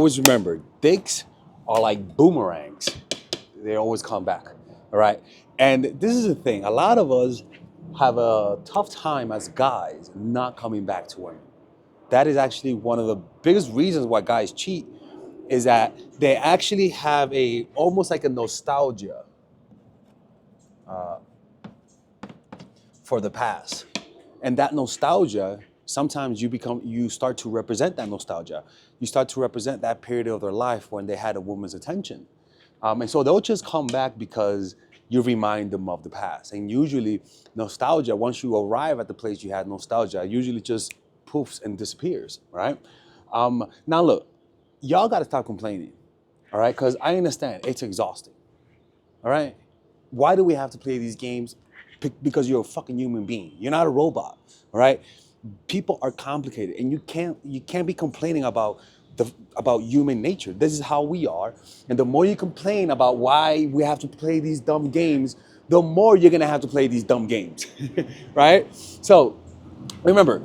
Always remember, dicks are like boomerangs. They always come back. All right. And this is the thing. A lot of us have a tough time as guys not coming back to women. That is actually one of the biggest reasons why guys cheat is that they actually have a almost like a nostalgia uh, for the past. And that nostalgia, sometimes you start to represent that nostalgia. You start to represent that period of their life when they had a woman's attention. And so they'll just come back because you remind them of the past. And usually nostalgia, once you arrive at the place you had nostalgia, usually just poofs and disappears, right? Now look, y'all gotta stop complaining, all right? Because I understand it's exhausting, all right? Why do we have to play these games? Because you're a fucking human being. You're not a robot, all right? People are complicated, and you can't be complaining about human nature. This is how we are, and the more you complain about why we have to play these dumb games, the more you're gonna have to play these dumb games, right? So remember,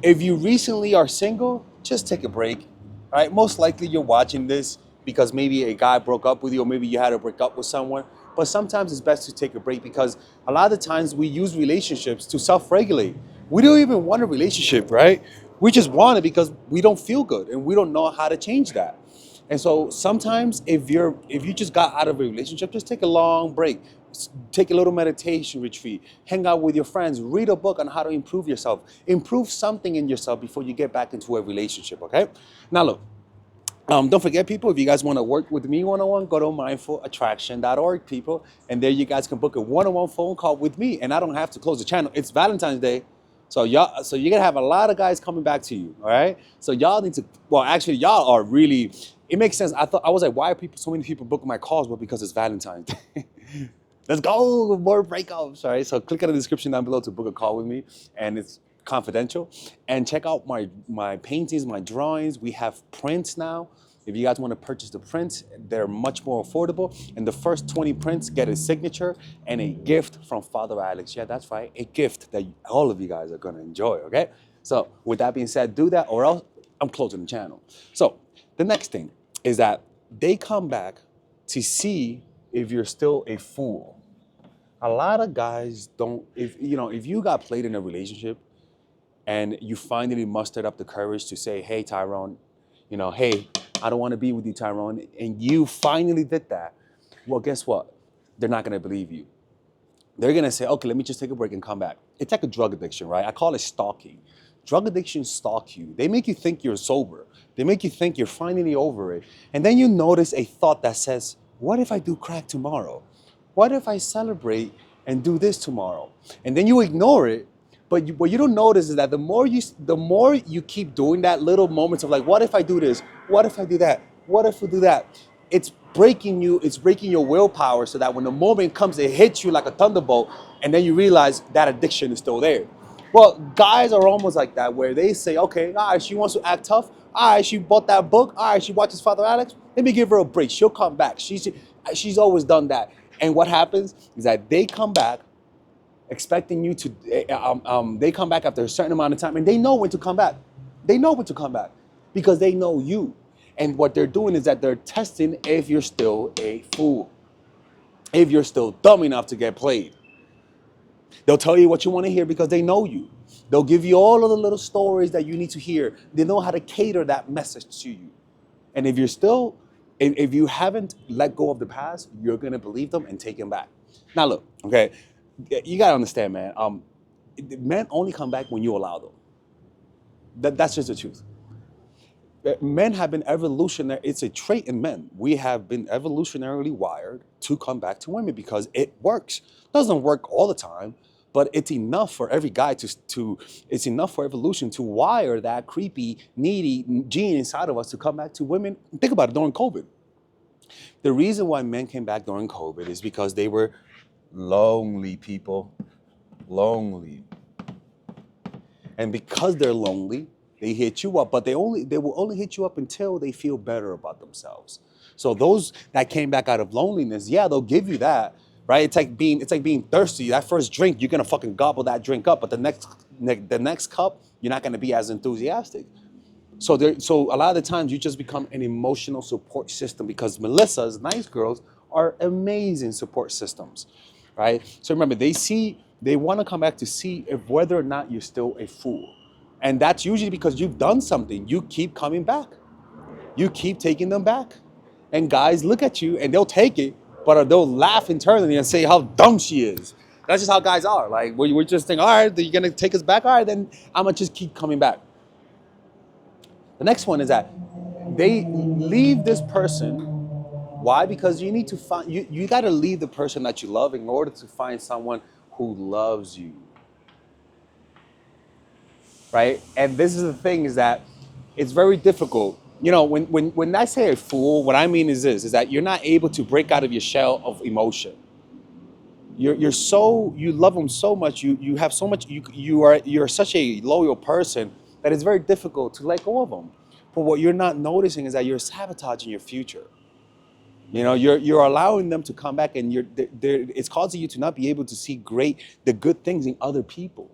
if you recently are single, just take a break, right? Most likely you're watching this because maybe a guy broke up with you, or maybe you had to break up with someone. But sometimes it's best to take a break because a lot of the times we use relationships to self-regulate. We don't even want a relationship, right? We just want it because we don't feel good and we don't know how to change that. And so sometimes if you just got out of a relationship, just take a long break. Take a little meditation retreat, hang out with your friends, read a book on how to improve yourself. Improve something in yourself before you get back into a relationship, okay? Now look, don't forget, people, if you guys want to work with me one-on-one, go to mindfulattraction.org, people, and there you guys can book a one-on-one phone call with me, and I don't have to close the channel. It's Valentine's Day, so you're gonna have a lot of guys coming back to you, all right? So y'all need to, well, actually, y'all are really. It makes sense. I was like, why are so many people booking my calls? Well, because it's Valentine's Day. Let's go, more breakups, all right? So click on the description down below to book a call with me, and it's confidential. And check out my paintings, my drawings. We have prints now. If you guys want to purchase the prints, they're much more affordable. And the first 20 prints get a signature and a gift from Father Alex. Yeah, that's right, a gift that all of you guys are gonna enjoy, okay? So with that being said, do that or else I'm closing the channel. So the next thing is that they come back to see if you're still a fool. A lot of guys don't, if you got played in a relationship and you finally mustered up the courage to say, hey, Tyrone, hey, I don't want to be with you, Tyrone, and you finally did that, well, guess what? They're not going to believe you. They're going to say, okay, let me just take a break and come back. It's like a drug addiction, right? I call it stalking. Drug addiction stalk you. They make you think you're sober. They make you think you're finally over it. And then you notice a thought that says, what if I do crack tomorrow? What if I celebrate and do this tomorrow? And then you ignore it. But what you don't notice is that the more you keep doing that, little moments of like, what if I do this? What if I do that? What if we do that? It's breaking you. It's breaking your willpower so that when the moment comes, it hits you like a thunderbolt, and then you realize that addiction is still there. Well, guys are almost like that, where they say, okay, all right, she wants to act tough. All right, she bought that book. All right, she watches Father Alex. Let me give her a break. She'll come back. She's always done that. And what happens is that they come back expecting you to, they come back after a certain amount of time, and they know when to come back. They know when to come back because they know you. And what they're doing is that they're testing if you're still a fool, if you're still dumb enough to get played. They'll tell you what you want to hear because they know you. They'll give you all of the little stories that you need to hear. They know how to cater that message to you. And if you haven't let go of the past, you're gonna believe them and take them back. Now look, okay, you gotta understand, man. Men only come back when you allow them. That's just the truth. Men have been evolutionary. It's a trait in men. We have been evolutionarily wired to come back to women because it works. Doesn't work all the time, but it's enough for every guy it's enough for evolution to wire that creepy, needy gene inside of us to come back to women. Think about it during COVID. The reason why men came back during COVID is because they were lonely, people. Lonely. And because they're lonely, they hit you up, but they will only hit you up until they feel better about themselves. So those that came back out of loneliness, yeah, they'll give you that, right? It's like being thirsty. That first drink, you're gonna fucking gobble that drink up, but the next cup, you're not gonna be as enthusiastic. So a lot of the times you just become an emotional support system because Melissa's nice girls are amazing support systems, right? So remember, they want to come back to see if whether or not you're still a fool, and that's usually because you've done something. You keep coming back, you keep taking them back, and guys look at you and they'll take it, but they'll laugh internally and say how dumb she is. That's just how guys are. Like we're just thinking, all right, you're gonna take us back. All right, then I'm gonna just keep coming back. The next one is that they leave this person. Why? Because you need to find you got to leave the person that you love in order to find someone who loves you, right? And this is the thing, is that it's very difficult. You know, when I say a fool, what I mean is this, is that you're not able to break out of your shell of emotion. You're so, you love them so much, you have so much, you're such a loyal person that it's very difficult to let go of them. But what you're not noticing is that you're sabotaging your future. You know, you're allowing them to come back, and it's causing you to not be able to see the good things in other people.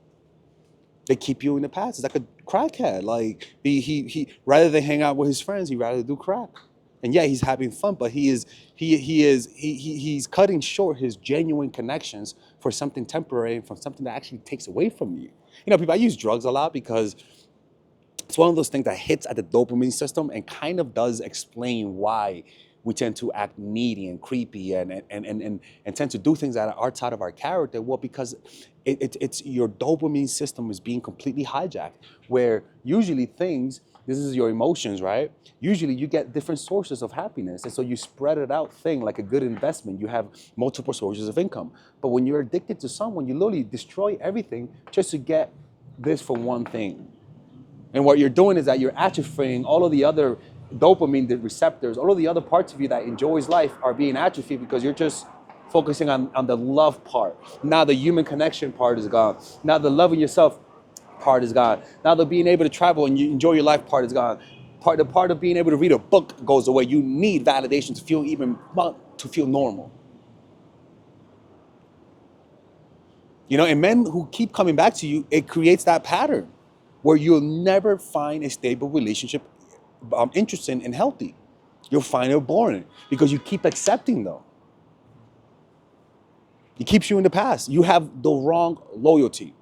They keep you in the past. It's like a crackhead. Like he rather than hang out with his friends, he rather do crack. And yeah, he's having fun, but he's cutting short his genuine connections for something temporary and from something that actually takes away from you. You know, people, I use drugs a lot because it's one of those things that hits at the dopamine system and kind of does explain why we tend to act needy and creepy and tend to do things that are outside of our character. Well, because it's your dopamine system is being completely hijacked, where usually things, this is your emotions, right? Usually you get different sources of happiness. And so you spread it out thing like a good investment. You have multiple sources of income. But when you're addicted to someone, you literally destroy everything just to get this for one thing. And what you're doing is that you're atrophying all of the other dopamine the receptors, all of the other parts of you that enjoys life are being atrophied because you're just focusing on the love part. Now the human connection part is gone. Now the loving yourself part is gone. Now the being able to travel and you enjoy your life part is gone. The part of being able to read a book goes away. You need validation to feel to feel normal. You know, and men who keep coming back to you, it creates that pattern where you'll never find a stable relationship interesting and healthy. You'll find it boring because you keep accepting them. It keeps you in the past. You have the wrong loyalty.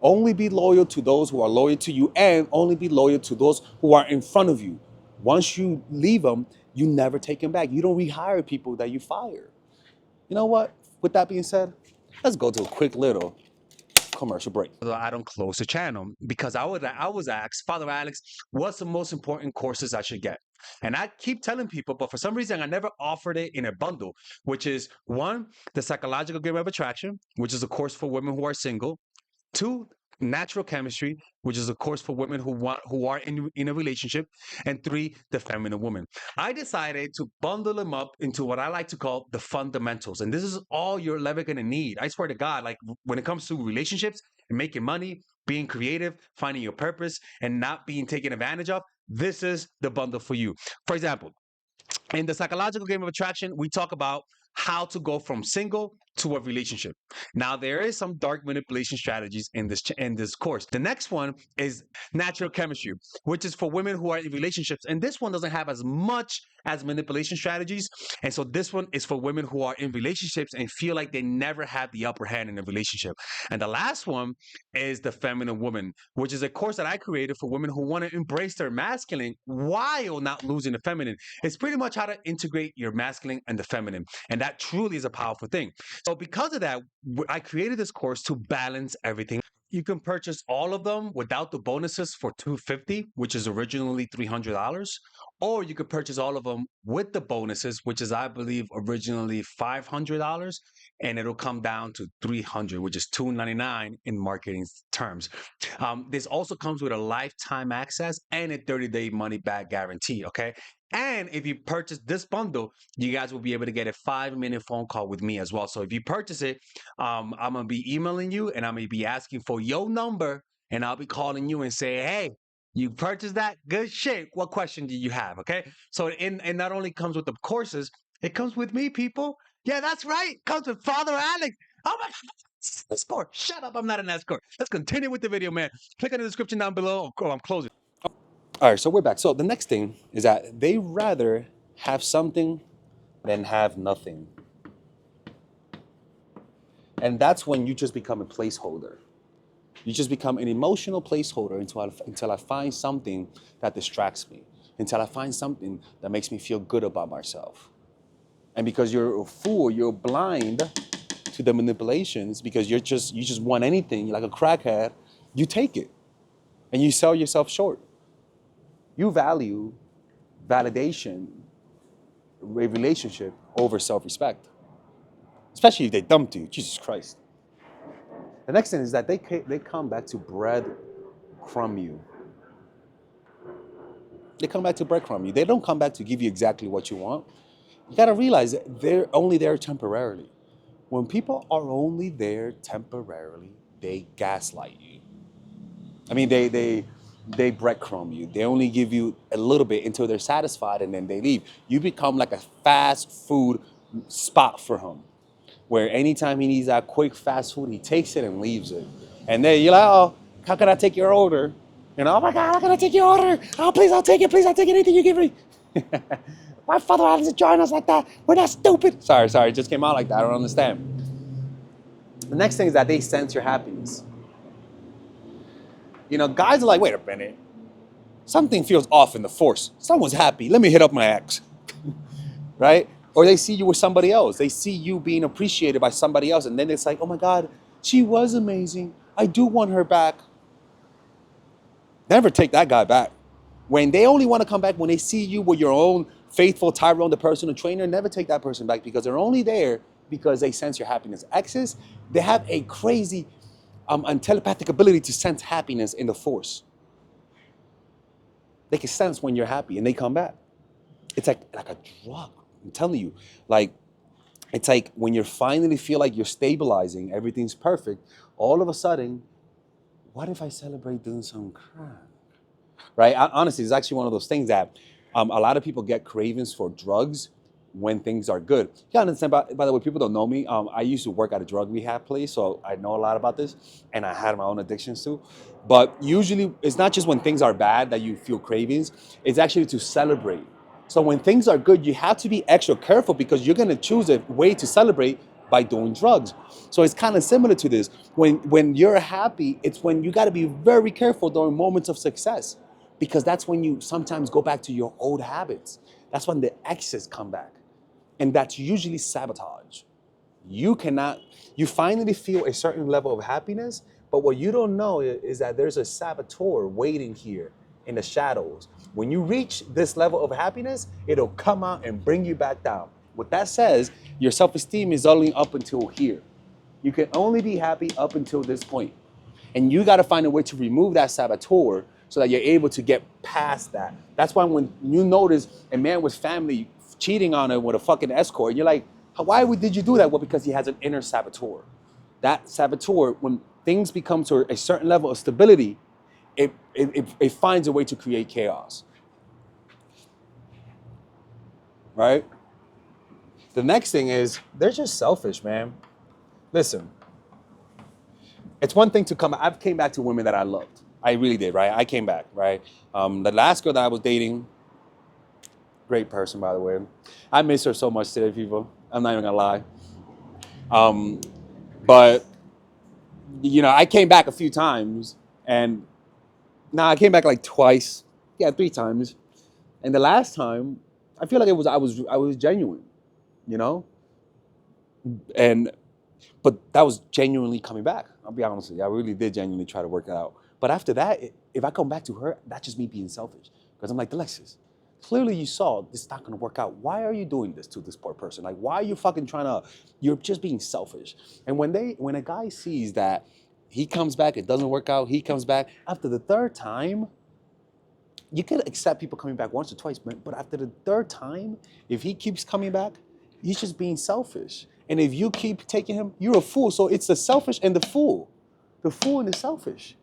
Only be loyal to those who are loyal to you, and only be loyal to those who are in front of you. Once you leave them, you never take them back. You don't rehire people that you fire. You know what? With that being said, let's go to a quick little commercial break. I don't close the channel because I was asked, Father Alex, what's the most important courses I should get? And I keep telling people, but for some reason I never offered it in a bundle, which is one, the psychological game of attraction, which is a course for women who are single. Two, natural chemistry, which is a course for women who are in a relationship. And three, the feminine woman. I decided to bundle them up into what I like to call the fundamentals. And this is all you're ever gonna need. I swear to God, like when it comes to relationships and making money, being creative, finding your purpose, and not being taken advantage of, this is the bundle for you. For example, in the psychological game of attraction, we talk about how to go from single to a relationship. Now, there is some dark manipulation strategies in this course. The next one is natural chemistry, which is for women who are in relationships, and this one doesn't have as much as manipulation strategies. And so this one is for women who are in relationships and feel like they never have the upper hand in a relationship. And the last one is the feminine woman, which is a course that I created for women who want to embrace their masculine while not losing the feminine. It's pretty much how to integrate your masculine and the feminine. And that truly is a powerful thing. So because of that, I created this course to balance everything. You can purchase all of them without the bonuses for $250, which is originally $300, or you could purchase all of them with the bonuses, which is I believe originally $500, and it'll come down to $300, which is $299 in marketing terms. This also comes with a lifetime access and a 30-day money back guarantee. Okay. And if you purchase this bundle, you guys will be able to get a 5-minute phone call with me as well. So if you purchase it, I'm going to be emailing you and I'm going to be asking for your number, and I'll be calling you and say, hey, you purchased that? Good shit. What question do you have? Okay. So, and not only comes with the courses, it comes with me, people. Yeah, that's right. It comes with Father Alex. Oh my God. Escort. Shut up. I'm not an escort. Let's continue with the video, man. Click on the description down below. Oh, I'm closing. All right, so we're back. So the next thing is that they rather have something than have nothing. And that's when you just become a placeholder. You just become an emotional placeholder until I find something that distracts me, until I find something that makes me feel good about myself. And because you're a fool, you're blind to the manipulations because you just want anything, you're like a crackhead, you take it and you sell yourself short. You value validation, a relationship over self-respect, especially if they dumped you. Jesus Christ. The next thing is that they come back to breadcrumb you. They come back to breadcrumb you. They don't come back to give you exactly what you want. You gotta realize that they're only there temporarily. When people are only there temporarily, they gaslight you. I mean, they breadcrumb you. They only give you a little bit until they're satisfied and then they leave. You become like a fast food spot for him, where anytime he needs that quick fast food, he takes it and leaves it. And then you're like, oh, how can I take your order? You know, oh my God, how can I take your order? Oh, please, I'll take it. Please, I'll take anything you give me. My father doesn't join us like that. We're not stupid. Sorry, it just came out like that. I don't understand. The next thing is that they sense your happiness. You know, guys are like, wait a minute. Something feels off in the force. Someone's happy. Let me hit up my ex. Right? Or they see you with somebody else. They see you being appreciated by somebody else. And then it's like, oh my God, she was amazing. I do want her back. Never take that guy back. When they only want to come back when they see you with your own faithful Tyrone, the personal trainer, never take that person back because they're only there because they sense your happiness. Exes, they have a crazy and telepathic ability to sense happiness in the force. They can sense when you're happy and they come back. It's like a drug. I'm telling you, like, it's like when you finally feel like you're stabilizing, everything's perfect, all of a sudden, what if I celebrate doing some crap? Right? Honestly, it's actually one of those things that a lot of people get cravings for drugs when things are good. You gotta understand, by the way, people don't know me. I used to work at a drug rehab place, so I know a lot about this, and I had my own addictions too. But usually, it's not just when things are bad that you feel cravings, it's actually to celebrate. So when things are good, you have to be extra careful because you're gonna choose a way to celebrate by doing drugs. So it's kind of similar to this. When you're happy, it's when you gotta be very careful during moments of success because that's when you sometimes go back to your old habits. That's when the excess come back. And that's usually sabotage. You finally feel a certain level of happiness, but what you don't know is that there's a saboteur waiting here in the shadows. When you reach this level of happiness, it'll come out and bring you back down. What that says, your self-esteem is only up until here. You can only be happy up until this point. And you got to find a way to remove that saboteur so that you're able to get past that. That's why when you notice a man with family cheating on her with a fucking escort, you're like, why did you do that? Well, because he has an inner saboteur. That saboteur, when things become to a certain level of stability, it finds a way to create chaos. Right? The next thing is, they're just selfish, man. Listen, it's one thing to come. I've came back to women that I loved. I really did, right? I came back, right? The last girl that I was dating, great person, by the way. I miss her so much today, people. I'm not even gonna lie. But you know, I came back a few times, and I came back like twice, yeah, 3 times. And the last time, I feel like I was genuine, you know. But that was genuinely coming back. I'll be honest with you. I really did genuinely try to work it out. But after that, if I come back to her, that's just me being selfish. Because I'm like, Alexis, clearly you saw this is not going to work out. Why are you doing this to this poor person? Like, why are you fucking you're just being selfish. And when a guy sees that he comes back, it doesn't work out, he comes back, after the third time, you can accept people coming back once or twice, but after the third time, if he keeps coming back, he's just being selfish. And if you keep taking him, you're a fool. So it's the selfish and the fool. The fool and the selfish.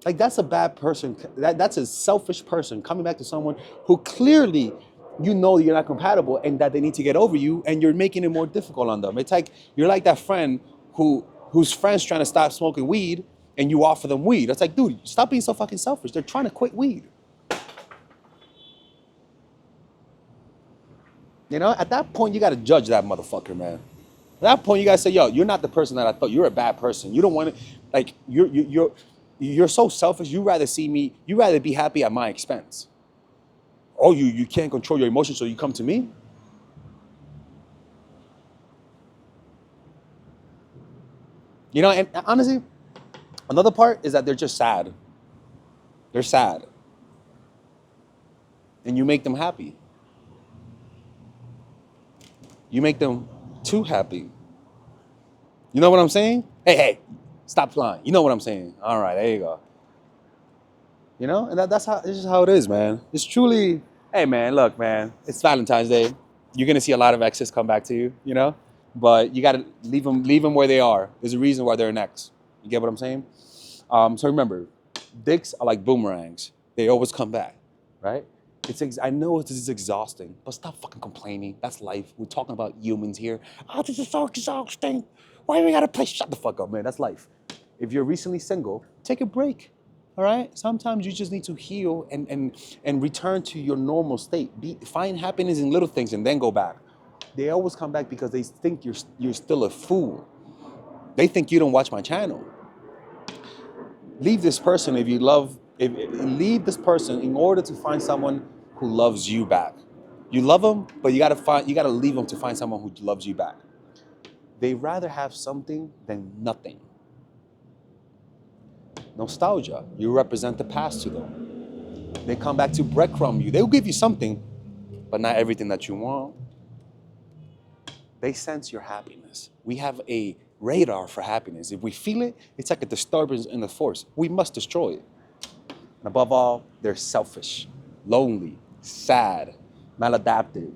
Like, that's a bad person. That's a selfish person coming back to someone who clearly you know you're not compatible and that they need to get over you, and you're making it more difficult on them. It's like you're like that friend whose friend's trying to stop smoking weed, and you offer them weed. It's like, dude, stop being so fucking selfish. They're trying to quit weed. You know, at that point, you got to judge that motherfucker, man. At that point, you got to say, yo, you're not the person that I thought. You're a bad person. You don't want to, like, you're so selfish. You rather be happy at my expense. Oh, you can't control your emotions, so you come to me? You know, and honestly, another part is that they're just sad. They're sad. And you make them happy. You make them too happy. You know what I'm saying? Hey, stop flying. You know what I'm saying? All right, there you go. You know, and that's how this is how it is, man. It's truly, hey, man, look, man, it's Valentine's Day. You're gonna see a lot of exes come back to you, you know, but you gotta leave them where they are. There's a reason why they're an ex. You get what I'm saying? So remember, dicks are like boomerangs. They always come back, right? I know this is exhausting, but stop fucking complaining. That's life. We're talking about humans here. Oh, this is so exhausting. Why do we gotta play? Shut the fuck up, man. That's life. If you're recently single, take a break. All right? Sometimes you just need to heal and return to your normal state. Find happiness in little things and then go back. They always come back because they think you're still a fool. They think you don't watch my channel. Leave this person leave this person in order to find someone who loves you back. You love them, but you gotta leave them to find someone who loves you back. They rather have something than nothing. Nostalgia, you represent the past to them. They come back to breadcrumb you. They'll give you something, but not everything that you want. They sense your happiness. We have a radar for happiness. If we feel it, it's like a disturbance in the force. We must destroy it. And above all, they're selfish, lonely, sad, maladaptive.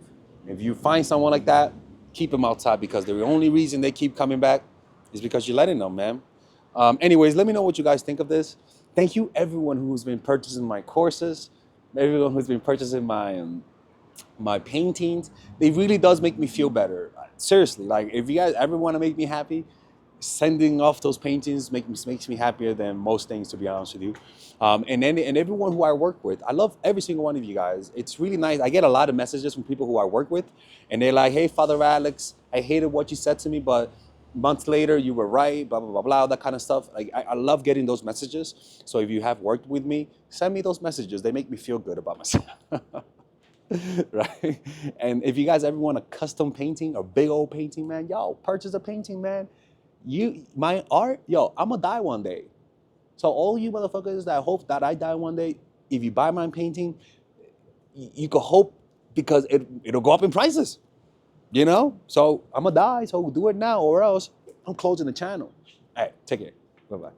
If you find someone like that, keep them outside because the only reason they keep coming back is because you're letting them, man. Anyways, let me know what you guys think of this. Thank you everyone who's been purchasing my courses, everyone who's been purchasing my paintings. It really does make me feel better. Seriously, like if you guys ever want to make me happy, sending off those paintings makes me happier than most things, to be honest with you. And everyone who I work with, I love every single one of you guys. It's really nice. I get a lot of messages from people who I work with, and they're like, "Hey, Father Alex, I hated what you said to me, but months later you were right." Blah blah blah blah. That kind of stuff. Like I love getting those messages. So if you have worked with me, send me those messages. They make me feel good about myself. Right? And if you guys ever want a custom painting or big old painting, man, yo, purchase a painting, man. My art, yo, I'm gonna die one day. So all you motherfuckers that hope that I die one day, if you buy my painting, you can hope because it'll go up in prices, you know? So I'm gonna die, so do it now or else I'm closing the channel. All right, take care. Bye-bye.